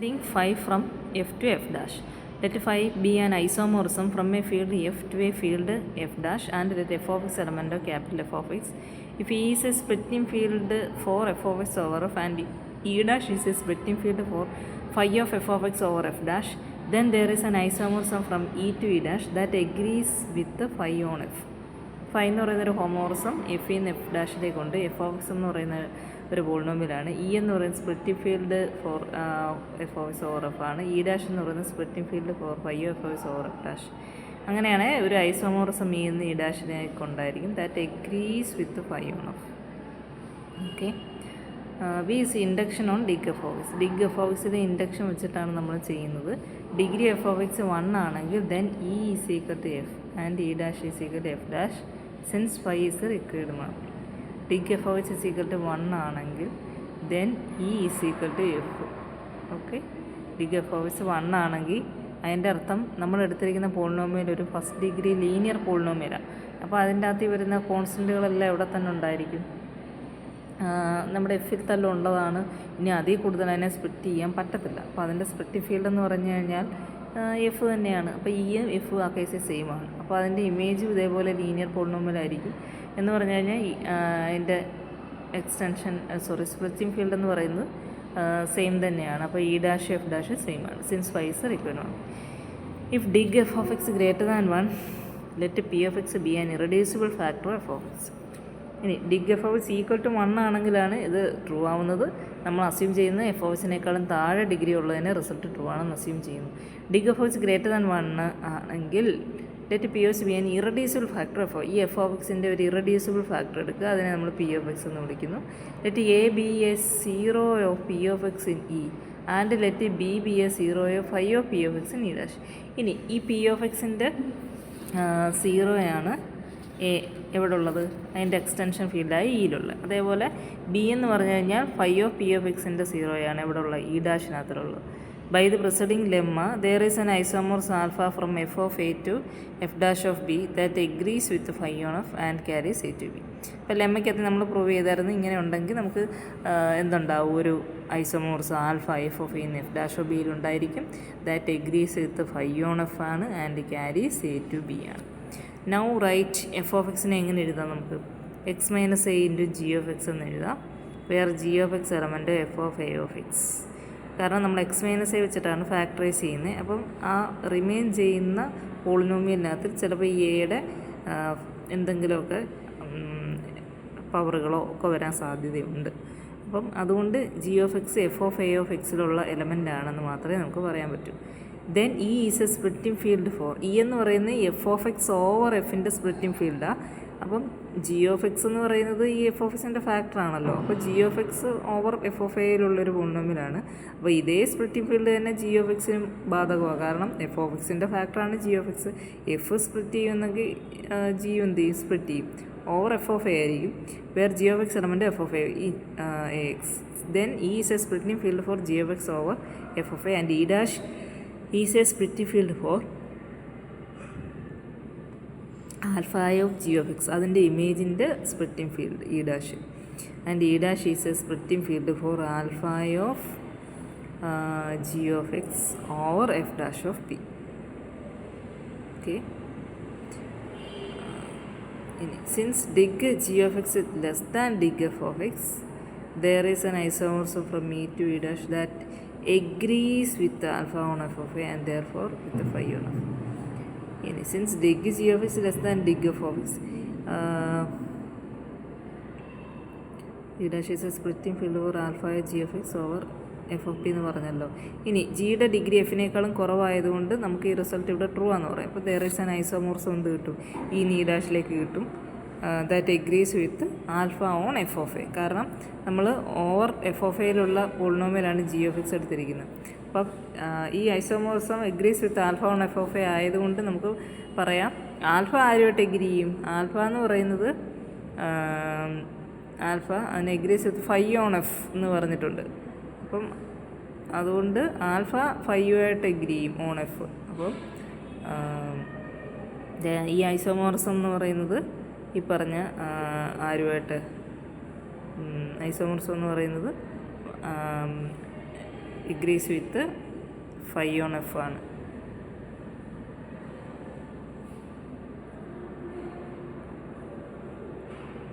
Think phi from F to F dash. Let phi be an isomorphism from a field F to a field F dash and let f of x element of capital F of x. If E is a splitting field for f of x over f and E dash is a splitting field for phi of f of x over f dash, then there is an isomorphism from E to E dash that agrees with the phi on f. Phi എന്ന് പറയുന്നൊരു ഹോമോറിസം F ഇന്ന് F ഡാഷിലേക്ക് ഉണ്ട്. F of X എന്ന് പറയുന്ന ഒരു പോളിനോമിയലാണ്. E എന്ന് പറയുന്നത് splitting field for F of X over F ആണ്. ഇ ഡാഷ് എന്ന് പറയുന്നത് splitting field for phi F of X over F dash. അങ്ങനെയാണ് ഒരു ഐസോമോറിസം ഇ എന്ന് ഇ ഡാഷിലേക്ക് ഉണ്ടായിരിക്കും. That agrees with phi on F. Okay. B is induction on deg F of X. Deg F of എക്സിൻ്റെ induction വെച്ചിട്ടാണ് നമ്മൾ ചെയ്യുന്നത്. Degree F of X 1 ആണെങ്കിൽ then E is equal to F and E dash is equal to F dash since phi is required mark. Deg F of X is equal to 1 ആണെങ്കിൽ then E is equal to F. Okay. Deg F of X 1 ആണെങ്കിൽ അതിൻ്റെ അർത്ഥം നമ്മൾ എടുത്തിരിക്കുന്ന polynomial ഒരു first degree linear പോളിനോമിയലാണ്. അപ്പോൾ അതിൻ്റെ അകത്ത് വരുന്ന കോൺസ്റ്റൻറ്റുകളെല്ലാം ഇവിടെ തന്നെ ഉണ്ടായിരിക്കും. നമ്മുടെ എഫിൽ തന്നെ ഉള്ളതാണ്. ഇനി അതിൽ കൂടുതൽ അതിനെ സ്പ്ലിറ്റ് ചെയ്യാൻ പറ്റത്തില്ല. അപ്പോൾ അതിൻ്റെ സ്പ്ലിറ്റ് ഫീൽഡ് എന്ന് പറഞ്ഞു കഴിഞ്ഞാൽ എഫ് തന്നെയാണ്. അപ്പോൾ ഇയും എഫ് ആ കേസിൽ സെയിം ആണ്. അപ്പോൾ അതിൻ്റെ ഇമേജും ഇതേപോലെ ലീനിയർ പോളിനോമിയലായിരിക്കും. എന്ന് പറഞ്ഞു കഴിഞ്ഞാൽ അതിൻ്റെ എക്സ്റ്റൻഷൻ സ്പ്ലിറ്റിംഗ് ഫീൽഡ് എന്ന് പറയുന്നത് സെയിം തന്നെയാണ്. അപ്പോൾ E dash F dash same ആണ് സിൻസ് ഫൈ ഈസ് റിക്വയർഡ് ആണ്. If deg F of X greater than 1 let P of X be an irreducible factor F of X. ഇനി deg F of X equal to 1 ആണെങ്കിലാണ് ഇത് true ആവുന്നത്. നമ്മൾ assume ചെയ്യുന്നത് F of എക്സിനേക്കാളും താഴെ degree ഉള്ളതിന് result true ആണെന്ന് assume ചെയ്യുന്നു. Dig F of X greater than 1 ആണെങ്കിൽ let P of B an irreducible factor F. ഈ എഫ് ഓഫ് എക്സിൻ്റെ ഒരു ഇറഡ്യൂസിബിൾ ഫാക്ടർ എടുക്കുക. അതിനെ നമ്മൾ പി ഓഫ് എക്സ് എന്ന് വിളിക്കുന്നു. Let A B A zero of P of X in E and let be B A zero of phi of P of X in E dash. ഇനി ഈ P of എക്സിൻ്റെ സീറോയാണ് എവിടെ ഉള്ളത്? അതിൻ്റെ extension ഫീൽഡായി ഇയിലുള്ള. അതേപോലെ ബി എന്ന് പറഞ്ഞു കഴിഞ്ഞാൽ ഫൈ ഓഫ് പി ഓഫ് എക്സിൻ്റെ സീറോയാണ് എവിടെ ഉള്ളത്? ഇ ഡാഷിനകത്തുള്ളത്. By the preceding lemma there is an isomorphism alpha from F of A to F dash of B that agrees with phi on F and carries A to B. അപ്പോൾ ലെമ്മയ്ക്കകത്ത് നമ്മൾ prove ചെയ്തായിരുന്നു. ഇങ്ങനെ ഉണ്ടെങ്കിൽ നമുക്ക് എന്തുണ്ടാവും? ഒരു isomorphism alpha F of in F dash of ബിയിലുണ്ടായിരിക്കും. That agrees with phi on F ആണ് and carries A to B ആണ്. നൗ റൈറ്റ് എഫ് ഓഫ് എക്സിനെ എങ്ങനെ എഴുതാം? നമുക്ക് X minus A into G of X എന്ന് എഴുതാം. വേറെ G of X element F of A of X. കാരണം നമ്മൾ എക്സ് മൈനസ് എ വെച്ചിട്ടാണ് ഫാക്ടറൈസ് ചെയ്യുന്നത്. അപ്പം ആ റിമെയിൻ ചെയ്യുന്ന പോളിനോമിയലിനകത്ത് ചിലപ്പോൾ ഈ എയുടെ എന്തെങ്കിലുമൊക്കെ പവറുകളോ ഒക്കെ വരാൻ സാധ്യതയുണ്ട്. അപ്പം അതുകൊണ്ട് G of x F of A of എക്സിലുള്ള എലമെൻ്റ് ആണെന്ന് മാത്രമേ നമുക്ക് പറയാൻ പറ്റൂ. Then E is a splitting field for. E എന്ന് പറയുന്നത് എഫ് ഓഫ് എക്സ് ഓവർ എഫിൻ്റെ സ്പ്ലിറ്റിംഗ് ഫീൽഡാണ്. അപ്പം ജി ഓഫ് എക്സ് എന്ന് പറയുന്നത് ഈ എഫ് ഓഫ് എക്സിൻ്റെ ഫാക്ടറാണല്ലോ. അപ്പോൾ G of X over F of എയിലുള്ളൊരു പോളിനോമിയലാണ്. അപ്പോൾ ഇതേ സ്പ്ലിറ്റിംഗ് ഫീൽഡ് തന്നെ ജി ഓഫ് എക്സിനും ബാധകമാണ്. കാരണം എഫ് ഓഫ് എക്സിൻ്റെ ഫാക്ടറാണ് G of x. F split ചെയ്യുമെന്നെങ്കിൽ ജി എന്ത് ചെയ്യും? സ്പ്ലിറ്റ് ചെയ്യും. ഓവർ എഫ് ഓഫ് എ ആയിരിക്കും. Where G of X element F of a x. Then E is a splitting field for G of X over F of a and E dash is a splitting field for alpha of G of x. അതിൻ്റെ ഇമേജിൻ്റെ splitting field E dash. And E dash is a splitting field for alpha of G of X over F dash of P. Okay. ഇനി since deg G of x less than deg F of x there is an isomorphism from E to E dash that agrees with alpha on f of a and therefore with the phi on f. Since dig g of x is less than dig f of x, E dash is a splitting field over alpha g of x over F of P എന്ന് പറഞ്ഞല്ലോ. ഇനി ജിയുടെ degree എഫിനേക്കാളും കുറവായതുകൊണ്ട് നമുക്ക് ഈ result ഇവിടെ true ആണെന്ന് പറയാം. അപ്പോൾ ദർ ഈസ് ആൻ ഐസോമോർസം എന്ത് കിട്ടും? ഈ ഇ ഡാഷിലേക്ക് കിട്ടും. That agrees with alpha on F of A. കാരണം നമ്മൾ ഓവർ എഫ് ഓഫ് എയിലുള്ള പോളിനോമിയലാണ് ജി ഓഫ് എക്സ് എടുത്തിരിക്കുന്നത്. അപ്പം ഈ isomorphism agrees with alpha on F of a ആയതുകൊണ്ട് നമുക്ക് പറയാം ആൽഫ ആരുമായിട്ട് എഗ്രി ചെയ്യും? ആൽഫ എന്ന് പറയുന്നത് ആൽഫ അതിന് agrees with phi on F എന്ന് പറഞ്ഞിട്ടുണ്ട്. അപ്പം അതുകൊണ്ട് ആൽഫ ഫൈയുമായിട്ട് എഗ്രി ചെയ്യും ഓൺ എഫ്. അപ്പം ഈ ഐസോമോർസം എന്ന് പറയുന്നത് ഈ പറഞ്ഞ ആരുമായിട്ട് ഐസോമോർസം എന്ന് പറയുന്നത് agrees with phi on f ആണ്.